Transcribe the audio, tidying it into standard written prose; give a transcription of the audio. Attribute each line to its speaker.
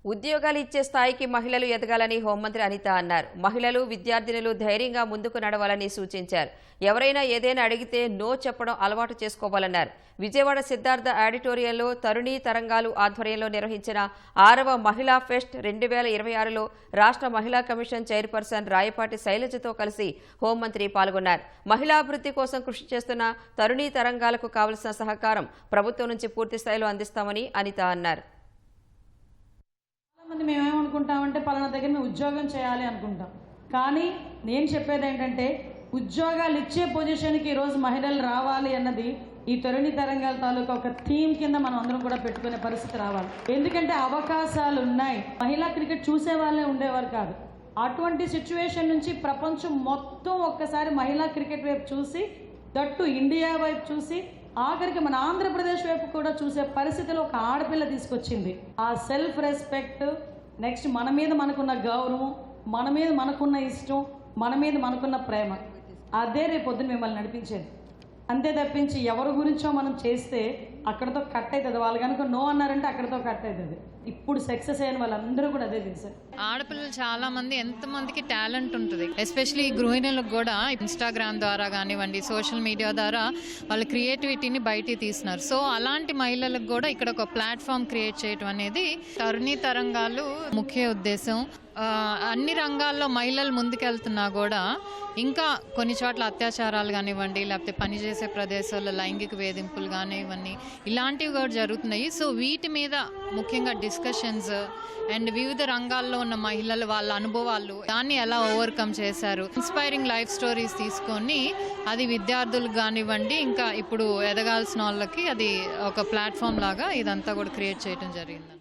Speaker 1: ఉద్యోగాలు ఇచ్చే స్థాయికి మహిళలు ఎదగాలని హోంమంత్రి అనిత అన్నారు. మహిళలు, విద్యార్థినులు ధైర్యంగా ముందుకు నడవాలని సూచించారు. ఎవరైనా ఏదైనా అడిగితే నో చెప్పడం అలవాటు చేసుకోవాలన్నారు. విజయవాడ సిద్ధార్థ ఆడిటోరియంలో తరుణీ తరంగాలు ఆధ్వర్యంలో నిర్వహించిన 6వ మహిళా ఫెస్ట్ 2026లో రాష్ట్ర మహిళా కమిషన్ చైర్పర్సన్ రాయపాటి శైలజతో కలిసి హోంమంత్రి పాల్గొన్నారు. మహిళాభివృద్ధి కోసం కృషి చేస్తున్న తరుణీ తరంగాలకు కావలసిన సహకారం ప్రభుత్వం నుంచి పూర్తి స్థాయిలో అందిస్తామని అనిత అన్నారు.
Speaker 2: మేమేమనుకుంటామంటే పలానా దగ్గర మేము ఉద్యోగం చేయాలి అనుకుంటాం. కానీ నేను చెప్పేది ఏంటంటే ఉద్యోగాలు ఇచ్చే పొజిషన్కి ఈరోజు మహిళలు రావాలి అన్నది ఈ తరుణి తరంగాల తాలూకా ఒక థీమ్ కింద మనం అందరం కూడా పెట్టుకునే పరిస్థితి రావాలి. ఎందుకంటే అవకాశాలు ఉన్నాయి. మహిళా క్రికెట్ చూసే వాళ్ళే ఉండేవారు కాదు. అటువంటి సిచ్యువేషన్ నుంచి ప్రపంచం మొత్తం ఒక్కసారి మహిళా క్రికెట్ వైపు చూసి, దట్టు ఇండియా వైపు చూసి, ఆఖరికి మన ఆంధ్రప్రదేశ్ వైపు కూడా చూసే పరిస్థితిలో ఒక ఆడపిల్ల తీసుకొచ్చింది. ఆ సెల్ఫ్ రెస్పెక్ట్, నెక్స్ట్ మన మీద మనకున్న గౌరవం, మన మీద మనకున్న ఇష్టం, మన మీద మనకున్న ప్రేమ, అదే రేపు పొద్దున మిమ్మల్ని నడిపించేది. అంతే తప్పించి ఎవరి గురించో మనం చేస్తే అక్కడతో కట్ అవుతుంది. వాళ్ళు కనుక నో అన్నారంటే అక్కడతో కట్ అవుతుంది. ఇప్పుడు సక్సెస్ అయిన వాళ్ళందరూ కూడా అదే చేశారు.
Speaker 3: ఆడపిల్లలు చాలా మంది, ఎంతమందికి టాలెంట్ ఉంటుంది. ఎస్పెషల్లీ గృహిణులకు కూడా ఇన్స్టాగ్రామ్ ద్వారా కానివ్వండి, సోషల్ మీడియా ద్వారా వాళ్ళ క్రియేటివిటీని బయటికి తీస్తున్నారు. సో అలాంటి మహిళలకు కూడా ఇక్కడ ఒక ప్లాట్ఫామ్ క్రియేట్ చేయడం అనేది తరుణీ తరంగాలు ముఖ్య ఉద్దేశం. అన్ని రంగాల్లో మహిళలు ముందుకెళ్తున్నా కూడా ఇంకా కొన్ని చోట్ల అత్యాచారాలు కానివ్వండి, లేకపోతే పనిచేసే ప్రదేశాల్లో లైంగిక వేధింపులు కానివ్వండి, ఇలాంటివి కూడా జరుగుతున్నాయి. సో వీటి మీద ముఖ్యంగా డిస్కషన్స్ అండ్ వివిధ రంగాల్లో ఉన్న మహిళలు వాళ్ళ అనుభవాలు, దాన్ని ఎలా ఓవర్కమ్ చేశారు, ఇన్స్పైరింగ్ లైఫ్ స్టోరీస్ తీసుకొని అది విద్యార్థులకు కానివ్వండి, ఇంకా ఇప్పుడు ఎదగాల్సిన వాళ్ళకి అది ఒక ప్లాట్ఫామ్ లాగా ఇదంతా కూడా క్రియేట్ చేయడం జరిగింది.